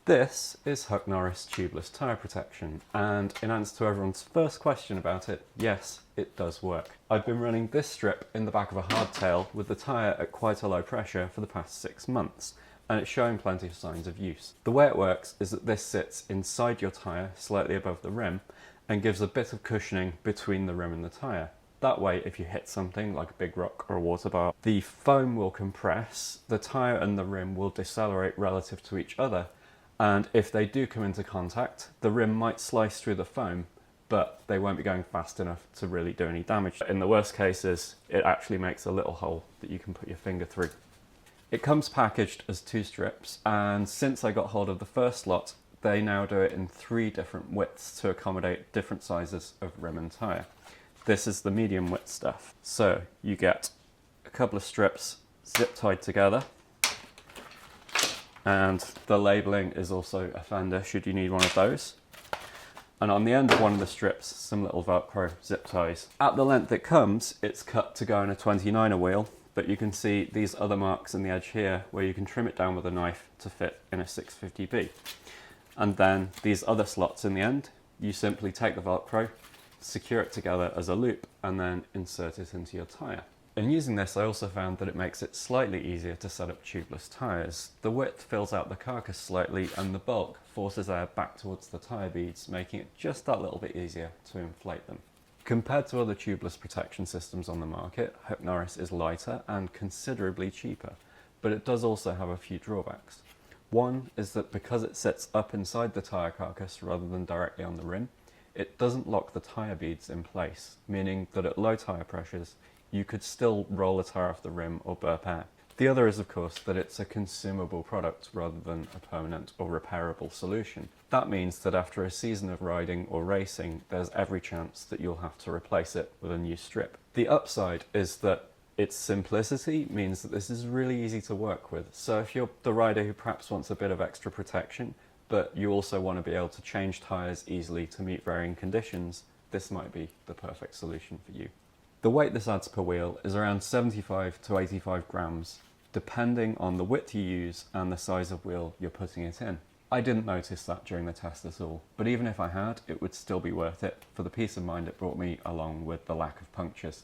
This is Huck Norris tubeless tyre protection, and in answer to everyone's first question about it, yes, it does work. I've been running this strip in the back of a hardtail with the tyre at quite a low pressure for the past 6 months, and it's showing plenty of signs of use. The way it works is that this sits inside your tyre, slightly above the rim, and gives a bit of cushioning between the rim and the tyre. That way, if you hit something like a big rock or a water bar, the foam will compress, the tyre and the rim will decelerate relative to each other, and if they do come into contact, the rim might slice through the foam, but they won't be going fast enough to really do any damage. In the worst cases, it actually makes a little hole that you can put your finger through. It comes packaged as 2 strips, and since I got hold of the first lot, they now do it in 3 different widths to accommodate different sizes of rim and tyre. This is the medium width stuff. So you get a couple of strips zip tied together, and the labelling is also a fender should you need one of those. And on the end of one of the strips, some little Velcro zip ties. At the length it comes, it's cut to go in a 29er wheel, but you can see these other marks in the edge here where you can trim it down with a knife to fit in a 650B. And then these other slots in the end, you simply take the Velcro, secure it together as a loop, and then insert it into your tyre. In using this, I also found that it makes it slightly easier to set up tubeless tyres. The width fills out the carcass slightly, and the bulk forces air back towards the tyre beads, making it just that little bit easier to inflate them. Compared to other tubeless protection systems on the market, Huck Norris is lighter and considerably cheaper, but it does also have a few drawbacks. One is that because it sits up inside the tyre carcass rather than directly on the rim, it doesn't lock the tyre beads in place, meaning that at low tyre pressures, you could still roll a tyre off the rim or burp air. The other is, of course, that it's a consumable product rather than a permanent or repairable solution. That means that after a season of riding or racing, there's every chance that you'll have to replace it with a new strip. The upside is that its simplicity means that this is really easy to work with. So if you're the rider who perhaps wants a bit of extra protection, but you also want to be able to change tyres easily to meet varying conditions, this might be the perfect solution for you. The weight this adds per wheel is around 75 to 85 grams, depending on the width you use and the size of wheel you're putting it in. I didn't notice that during the test at all, but even if I had, it would still be worth it for the peace of mind it brought me along with the lack of punctures.